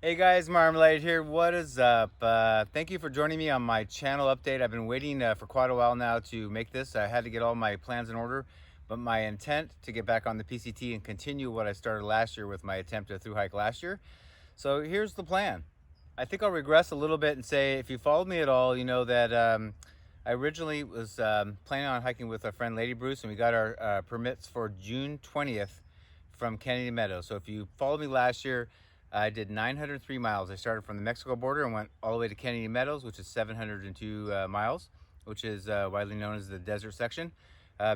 Hey guys, Marmalade here. What is up? Thank you for joining me on my channel update. I've been waiting for quite a while now to make this. I had to get all my plans in order, but my intent to get back on the PCT and continue what I started last year with my attempt to through hike last year. So here's the plan. I think I'll regress a little bit and say, if you followed me at all, you know that I originally was planning on hiking with our friend Lady Bruce, and we got our permits for June 20th from Kennedy Meadows. So if you followed me last year, I did 903 miles. I started from the Mexico border and went all the way to Kennedy Meadows, which is 702 miles, which is widely known as the desert section.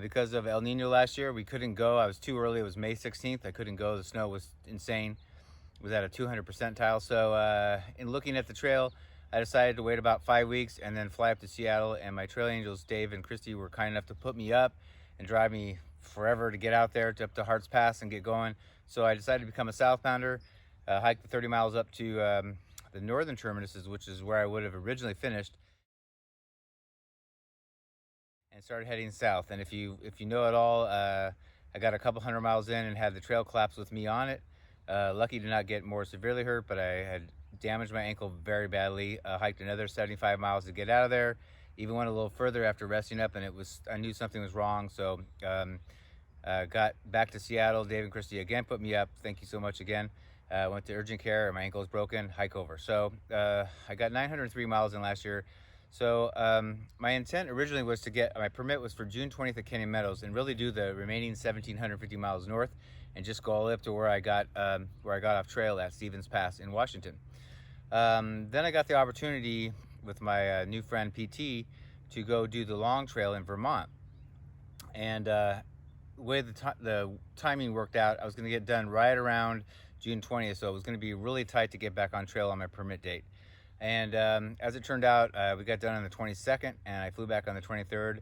Because of El Nino last year, we couldn't go. I was too early. It was May 16th. I couldn't go. The snow was insane. It was at a 200 percentile. So in looking at the trail, I decided to wait about 5 weeks and then fly up to Seattle. And my trail angels, Dave and Christy, were kind enough to put me up and drive me forever to get out there up to Hart's Pass and get going. So I decided to become a southbounder. Hiked the 30 miles up to the northern terminuses, which is where I would have originally finished, and started heading south. And if you know it all, I got a couple hundred miles in and had the trail collapse with me on it. Lucky to not get more severely hurt, but I had damaged my ankle very badly. Hiked another 75 miles to get out of there. Even went a little further after resting up, and I knew something was wrong. So got back to Seattle. Dave and Christy again put me up. Thank you so much again. Went to urgent care. My ankle was broken. Hike over. So I got 903 miles in last year. So my intent originally was to get, my permit was for June 20th at Canyon Meadows and really do the remaining 1,750 miles north and just go all the way up to where I got off trail at Stevens Pass in Washington. Then I got the opportunity with my new friend PT to go do the long trail in Vermont. And the way the timing worked out, I was going to get done right around June 20th, so it was going to be really tight to get back on trail on my permit date. And as it turned out, we got done on the 22nd, and I flew back on the 23rd,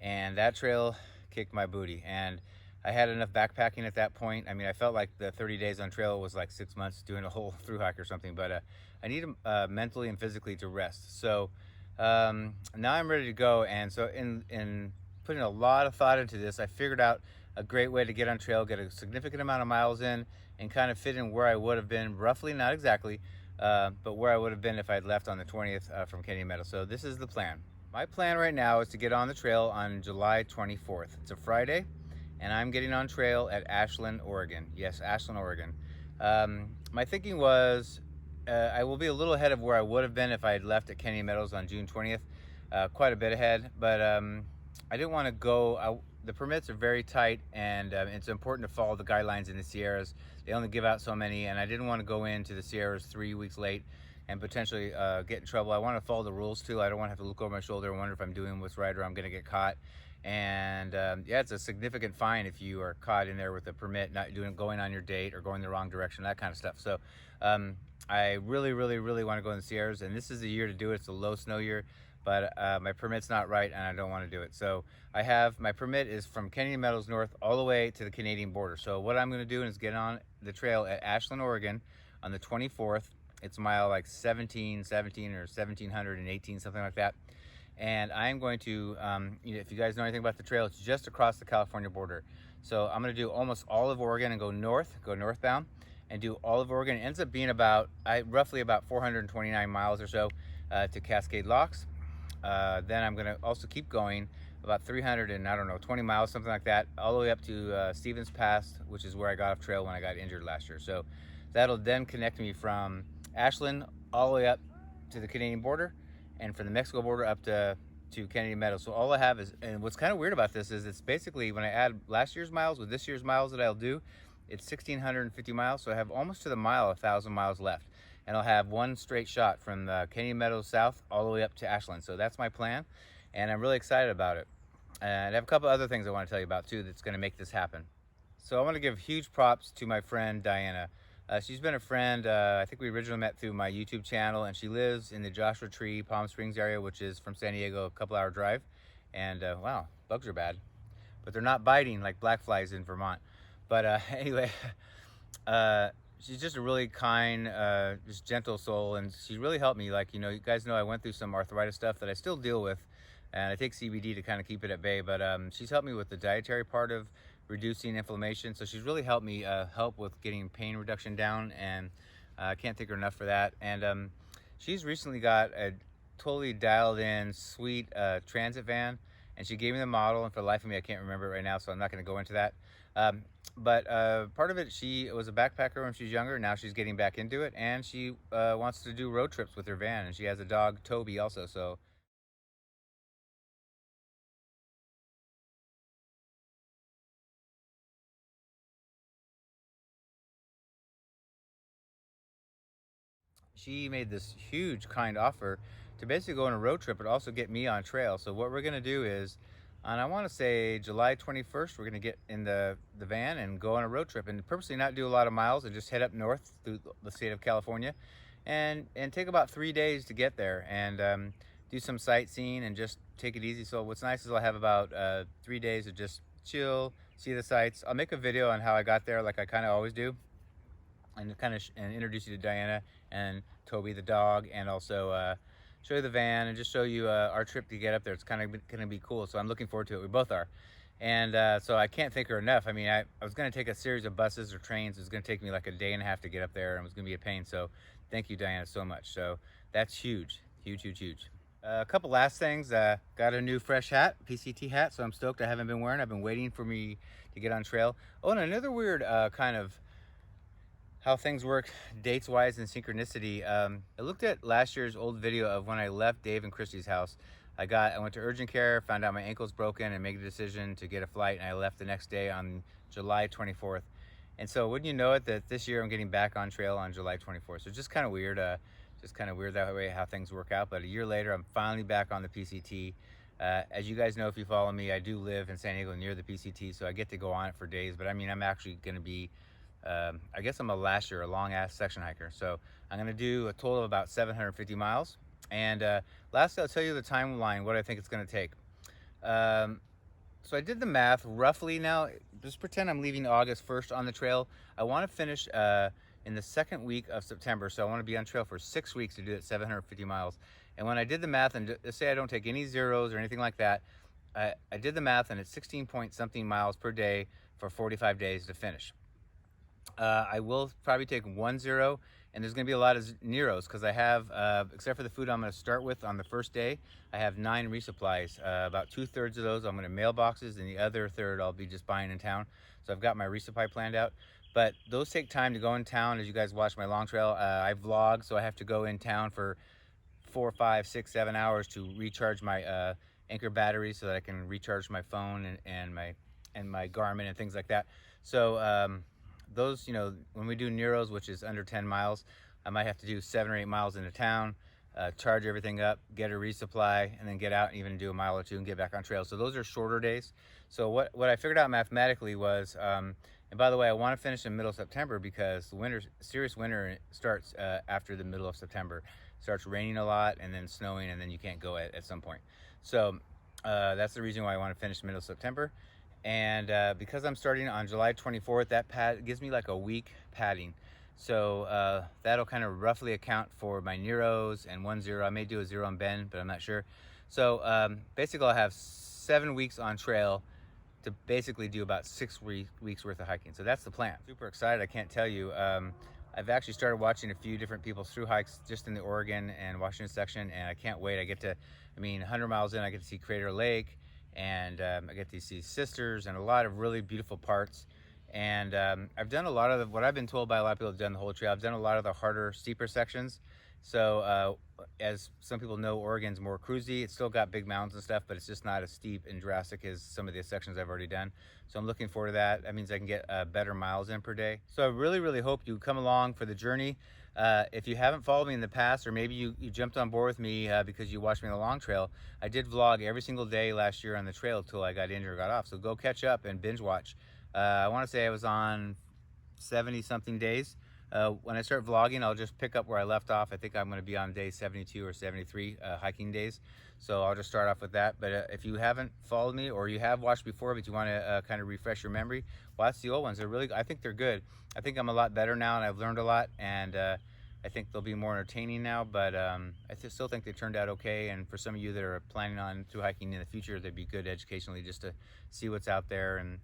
and that trail kicked my booty. And I had enough backpacking at that point. I mean, I felt like the 30 days on trail was like 6 months doing a whole through hike or something, but I needed mentally and physically to rest. So now I'm ready to go. And so in putting a lot of thought into this, I figured out a great way to get on trail, get a significant amount of miles in, and kind of fit in where I would have been, roughly, not exactly, but where I would have been if I'd left on the 20th from Canyon Meadows. So this is the plan. My plan right now is to get on the trail on July 24th. It's a Friday, and I'm getting on trail at Ashland, Oregon. Yes, Ashland, Oregon. My thinking was I will be a little ahead of where I would have been if I had left at Canyon Meadows on June 20th, quite a bit ahead, but I didn't want to go. The permits are very tight, and it's important to follow the guidelines in the Sierras. They only give out so many, and I didn't want to go into the Sierras 3 weeks late and potentially get in trouble. I want to follow the rules too. I don't want to have to look over my shoulder and wonder if I'm doing what's right or I'm going to get caught. And yeah, it's a significant fine if you are caught in there with a permit not going on your date or going the wrong direction, that kind of stuff. So I really want to go in the Sierras, and this is the year to do it. It's a low snow year, but my permit's not right, and I don't want to do it. So I have, my permit is from Canyon Meadows north all the way to the Canadian border. So what I'm going to do is get on the trail at Ashland, Oregon on the 24th. It's mile like 17 or 1718, something like that. And I'm going to, if you guys know anything about the trail, it's just across the California border. So I'm going to do almost all of Oregon and go northbound and do all of Oregon. It ends up being about, roughly about 429 miles or so to Cascade Locks. Then I'm going to also keep going about 20 miles, something like that, all the way up to Stevens Pass, which is where I got off trail when I got injured last year. So that'll then connect me from Ashland all the way up to the Canadian border, and from the Mexico border up to Kennedy Meadows. So all I have is, and what's kind of weird about this is it's basically, when I add last year's miles with this year's miles that I'll do, it's 1,650 miles. So I have almost to the mile 1,000 miles left. And I'll have one straight shot from the Canyon Meadows south all the way up to Ashland. So that's my plan, and I'm really excited about it. And I have a couple other things I want to tell you about too that's going to make this happen. So I want to give huge props to my friend Diana. She's been a friend, I think we originally met through my YouTube channel, and she lives in the Joshua Tree, Palm Springs area, which is from San Diego, a couple-hour drive. And wow, bugs are bad, but they're not biting like black flies in Vermont. But anyway, she's just a really kind, just gentle soul, and she really helped me. Like, you guys know I went through some arthritis stuff that I still deal with, and I take CBD to kind of keep it at bay, but she's helped me with the dietary part of reducing inflammation. So she's really helped me help with getting pain reduction down, and I can't thank her enough for that. And she's recently got a totally dialed in, sweet transit van, and she gave me the model. And for the life of me, I can't remember it right now, so I'm not going to go into that. But part of it, she was a backpacker when she was younger. Now she's getting back into it, and she wants to do road trips with her van. And she has a dog, Toby, also. So she made this huge kind offer to basically go on a road trip, but also get me on trail. So what we're gonna do is, on I want to say July 21st, we're gonna get in the van and go on a road trip, and purposely not do a lot of miles and just head up north through the state of California, and take about 3 days to get there, and do some sightseeing and just take it easy. So what's nice is I'll have about 3 days of just chill, see the sights. I'll make a video on how I got there, like I kind of always do, and kind of and introduce you to Diana and Toby the dog, and also show you the van and just show you our trip to get up there. It's kind of going to be cool, so I'm looking forward to it. We both are. And so I can't thank her enough. I mean, I was going to take a series of buses or trains. It was going to take me like a day and a half to get up there, and it was going to be a pain. So thank you, Diana, so much. So that's huge, huge, huge, huge. A couple last things. Got a new fresh hat, PCT hat, so I'm stoked. I haven't been wearing. I've been waiting for me to get on trail. Oh, and another weird kind of how things work dates wise and synchronicity. I looked at last year's old video of when I left Dave and Christy's house. I went to urgent care, found out my ankle's broken, and made a decision to get a flight, and I left the next day on July 24th. And so wouldn't you know it, that this year I'm getting back on trail on July 24th. So just kind of weird, that way how things work out. But a year later, I'm finally back on the PCT. As you guys know, if you follow me, I do live in San Diego near the PCT, so I get to go on it for days. But I mean, I'm actually going to be, I guess I'm a long ass section hiker. So I'm going to do a total of about 750 miles. And lastly, I'll tell you the timeline, what I think it's going to take. So I did the math roughly now. Just pretend I'm leaving August 1st on the trail. I want to finish in the second week of September. So I want to be on trail for 6 weeks to do that 750 miles. And when I did the math, and say I don't take any zeros or anything like that, I did the math, and it's 16 point something miles per day for 45 days to finish. I will probably take 1 0, and there's going to be a lot of Neros because I have, except for the food I'm going to start with on the first day, I have 9 resupplies. About 2/3 of those I'm going to mailboxes, and the other third I'll be just buying in town. So I've got my resupply planned out. But those take time to go in town. As you guys watch my long trail, I vlog, so I have to go in town for 4, 5, 6, 7 hours to recharge my Anchor battery so that I can recharge my phone and my Garmin and things like that. So those, when we do Neros, which is under 10 miles, I might have to do 7 or 8 miles into town, charge everything up, get a resupply, and then get out and even do a mile or two and get back on trail. So those are shorter days. So what I figured out mathematically was, and by the way, I want to finish in middle of September because the serious winter starts after the middle of September. It starts raining a lot and then snowing, and then you can't go at some point. So that's the reason why I want to finish middle of September. And because I'm starting on July 24th, that pad gives me like a week padding. So that'll kind of roughly account for my Neros and 1 0. I may do a 0 on Bend, but I'm not sure. So basically I'll have 7 weeks on trail to basically do about 6 weeks worth of hiking. So that's the plan. Super excited, I can't tell you. I've actually started watching a few different people's through hikes just in the Oregon and Washington section, and I can't wait. 100 miles in, I get to see Crater Lake, and I get to see Sisters and a lot of really beautiful parts. And I've done a lot of what I've been told by a lot of people who've done the whole trail. I've done a lot of the harder, steeper sections. So as some people know, Oregon's more cruisy. It's still got big mountains and stuff, but it's just not as steep and drastic as some of the sections I've already done. So I'm looking forward to that. That means I can get better miles in per day. So I really, really hope you come along for the journey. If you haven't followed me in the past, or maybe you jumped on board with me because you watched me on the long trail, I did vlog every single day last year on the trail till I got injured or got off. So go catch up and binge watch. I want to say I was on 70 something days. When I start vlogging, I'll just pick up where I left off. I think I'm going to be on day 72 or 73 hiking days. So I'll just start off with that. But if you haven't followed me, or you have watched before, but you want to kind of refresh your memory, watch the old ones. I think they're good. I think I'm a lot better now, and I've learned a lot, and I think they'll be more entertaining now, but I still think they turned out okay. And for some of you that are planning on through hiking in the future, they'd be good educationally just to see what's out there and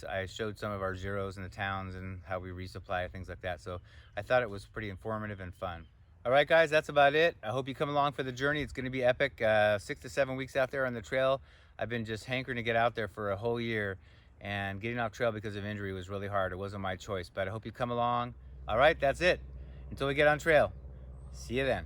I showed some of our zeros in the towns and how we resupply, things like that. So I thought it was pretty informative and fun. All right, guys, that's about it. I hope you come along for the journey. It's going to be epic. 6 to 7 weeks out there on the trail. I've been just hankering to get out there for a whole year, and getting off trail because of injury was really hard. It wasn't my choice, but I hope you come along. All right, that's it. Until we get on trail. See you then.